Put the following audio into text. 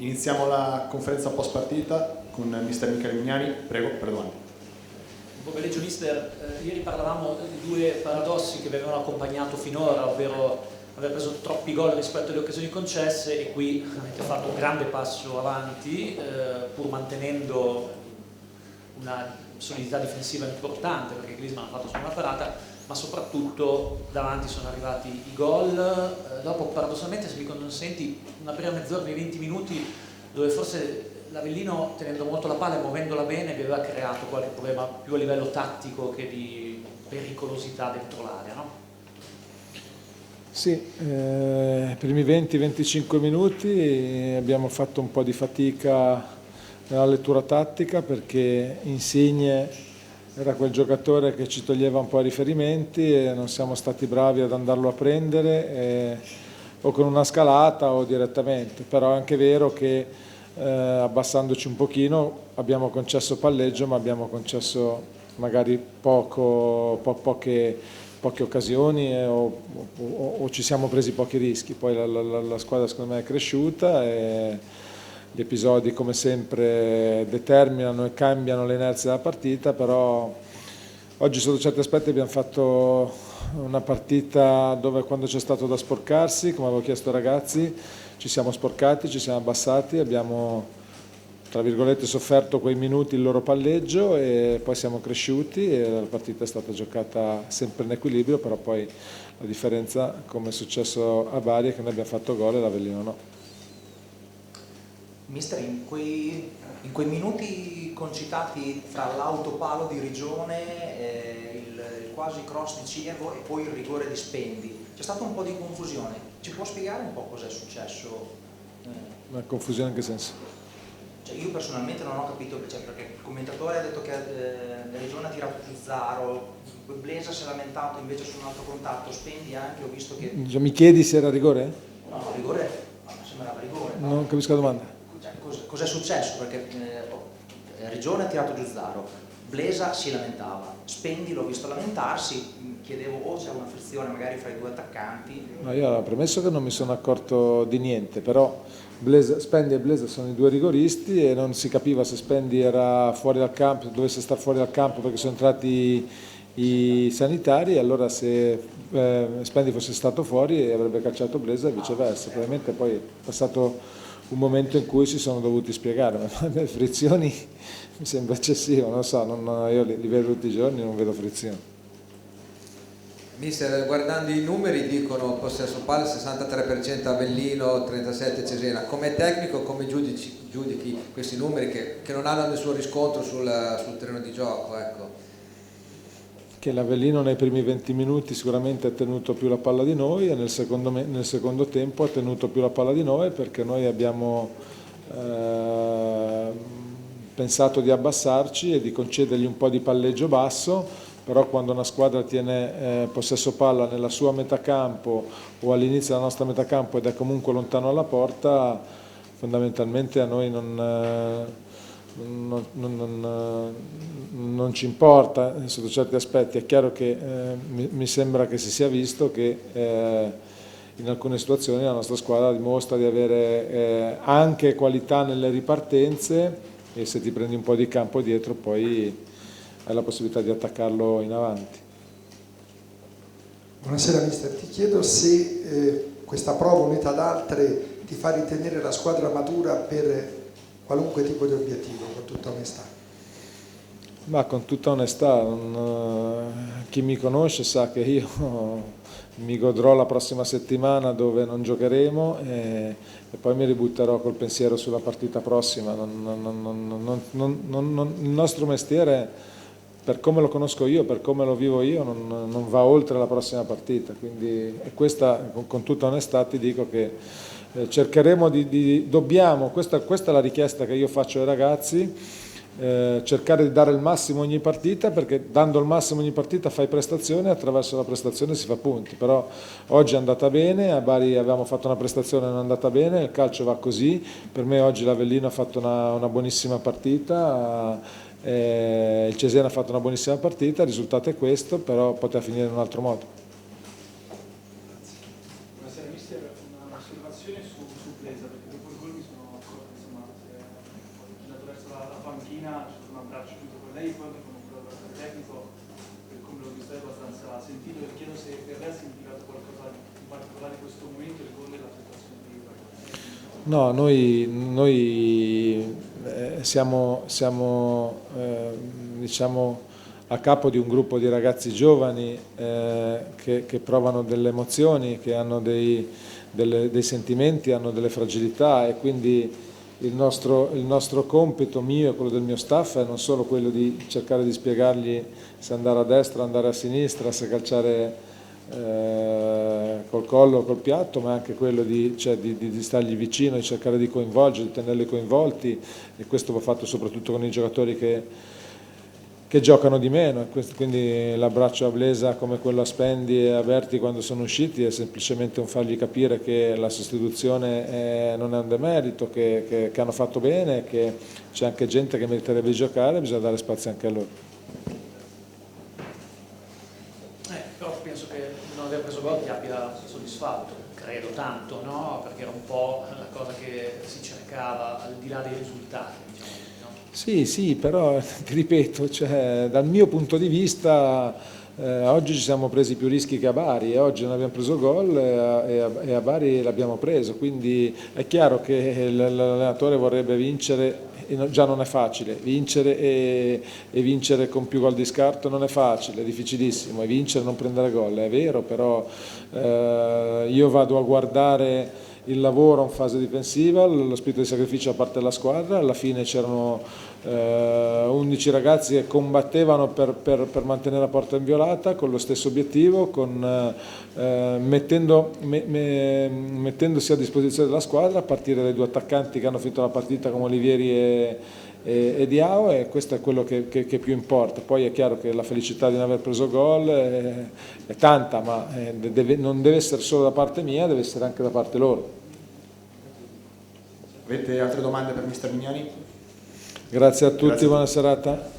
Iniziamo la conferenza post partita con mister Michele Mignani. Prego, per domande. Buon pomeriggio mister, ieri parlavamo di due paradossi che vi avevano accompagnato finora, ovvero aver preso troppi gol rispetto alle occasioni concesse, e qui avete fatto un grande passo avanti pur mantenendo una solidità difensiva importante, perché Griezmann ha fatto solo una parata, ma soprattutto davanti sono arrivati i gol. Dopo, paradossalmente, se mi consenti, una prima mezz'ora di 20 minuti dove forse l'Avellino, tenendo molto la palla e muovendola bene, vi aveva creato qualche problema più a livello tattico che di pericolosità dentro l'area, no? Sì, i primi 20-25 minuti abbiamo fatto un po' di fatica nella lettura tattica, perché Insigne era quel giocatore che ci toglieva un po' i riferimenti e non siamo stati bravi ad andarlo a prendere, o con una scalata o direttamente. Però è anche vero che abbassandoci un pochino abbiamo concesso palleggio, ma abbiamo concesso magari poche occasioni o ci siamo presi pochi rischi. Poi la squadra secondo me è cresciuta e gli episodi come sempre determinano e cambiano l'inerzia della partita, però oggi sotto certi aspetti abbiamo fatto una partita dove, quando c'è stato da sporcarsi, come avevo chiesto ai ragazzi, ci siamo sporcati, ci siamo abbassati, abbiamo tra virgolette sofferto quei minuti il loro palleggio e poi siamo cresciuti e la partita è stata giocata sempre in equilibrio. Però poi la differenza, come è successo a Bari, è che noi abbiamo fatto gol e l'Avellino no. Mister, in quei minuti concitati fra l'autopalo di Rigione, il quasi cross di Ciervo e poi il rigore di Spendi, c'è stata un po' di confusione. Ci può spiegare un po' cosa è successo? Una confusione in che senso? Cioè, io personalmente non ho capito, perché il commentatore ha detto che Rigione ha tirato Zuzzaro, Blesa si è lamentato invece su un altro contatto, Spendi anche, ho visto che... Mi chiedi se era rigore? No, rigore, sembrava rigore. No? Non capisco la domanda. Cos'è successo? Perché Rigione ha tirato Giuzzaro, Blesa si lamentava, Spendi l'ho visto lamentarsi, chiedevo o c'è una frizione magari fra i due attaccanti. No, io ho premesso che non mi sono accorto di niente, però Spendi e Blesa sono i due rigoristi e non si capiva se Spendi era fuori dal campo, dovesse stare fuori dal campo perché sono entrati i sanitari, e allora se Spendi fosse stato fuori avrebbe calciato Blesa e viceversa. Probabilmente poi è passato un momento in cui si sono dovuti spiegare, ma le frizioni mi sembra eccessivo, non lo so, io li vedo tutti i giorni, non vedo frizioni. Mister, guardando i numeri dicono possesso palla 63% Avellino, 37% Cesena. Come tecnico come giudichi questi numeri che non hanno nessun riscontro sul terreno di gioco? Ecco. Che l'Avellino nei primi 20 minuti sicuramente ha tenuto più la palla di noi e nel secondo tempo ha tenuto più la palla di noi, perché noi abbiamo pensato di abbassarci e di concedergli un po' di palleggio basso, però quando una squadra tiene possesso palla nella sua metà campo o all'inizio della nostra metà campo ed è comunque lontano alla porta, fondamentalmente a noi non ci importa sotto certi aspetti. È chiaro che mi sembra che si sia visto che in alcune situazioni la nostra squadra dimostra di avere anche qualità nelle ripartenze, e se ti prendi un po' di campo dietro poi hai la possibilità di attaccarlo in avanti. Buonasera mister, ti chiedo se questa prova unita ad altre ti fa ritenere la squadra matura per qualunque tipo di obiettivo, con tutta onestà. Ma con tutta onestà, chi mi conosce sa che io mi godrò la prossima settimana dove non giocheremo e poi mi ributterò col pensiero sulla partita prossima. Il nostro mestiere, per come lo conosco io, per come lo vivo io, non va oltre la prossima partita, quindi questa, con tutta onestà ti dico che cercheremo dobbiamo, questa è la richiesta che io faccio ai ragazzi, cercare di dare il massimo ogni partita, perché dando il massimo ogni partita fai prestazione e attraverso la prestazione si fa punti. Però oggi è andata bene, a Bari avevamo fatto una prestazione non è andata bene, il calcio va così. Per me oggi l'Avellino ha fatto una buonissima partita, il Cesena ha fatto una buonissima partita, il risultato è questo, però poteva finire in un altro modo. Buonasera mister, una osservazione su Blesa, perché dopo il gol mi sono accorto Martina, c'è stato un abbraccio tutto con lei, poi con un collaboratore tecnico, per come l'ho visto è abbastanza sentito, e chiedo se per lei ha significato qualcosa in particolare in questo momento, il gol della situazione di Juve. No, noi siamo diciamo, a capo di un gruppo di ragazzi giovani che provano delle emozioni, che hanno dei sentimenti, hanno delle fragilità, e quindi il nostro compito, mio e quello del mio staff, è non solo quello di cercare di spiegargli se andare a destra, andare a sinistra, se calciare col collo o col piatto, ma anche quello di stargli vicino, di cercare di coinvolgerli, di tenerli coinvolti, e questo va fatto soprattutto con i giocatori che giocano di meno, quindi l'abbraccio a Blesa come quello a Spendi e a Berti quando sono usciti è semplicemente un fargli capire che la sostituzione non è un demerito, che hanno fatto bene, che c'è anche gente che meriterebbe di giocare, bisogna dare spazio anche a loro. Però penso che non aver preso gol ti abbia soddisfatto, credo tanto, no? Perché era un po' la cosa che si cercava al di là dei risultati, diciamo. No? Sì, però ti ripeto, cioè, dal mio punto di vista oggi ci siamo presi più rischi che a Bari, e oggi non abbiamo preso gol e a Bari l'abbiamo preso, quindi è chiaro che l'allenatore vorrebbe vincere, e già non è facile, vincere e vincere con più gol di scarto non è facile, è difficilissimo, e vincere e non prendere gol è vero, però io vado a guardare il lavoro in fase difensiva, lo spirito di sacrificio da parte della squadra. Alla fine c'erano 11 ragazzi che combattevano per mantenere la porta inviolata con lo stesso obiettivo, mettendosi a disposizione della squadra, a partire dai due attaccanti che hanno finito la partita come Olivieri e Diao, e questo è quello che più importa. Poi è chiaro che la felicità di non aver preso gol è tanta, ma non deve essere solo da parte mia, deve essere anche da parte loro. Avete altre domande per mister Mignani? Grazie a tutti, Grazie. buona serata.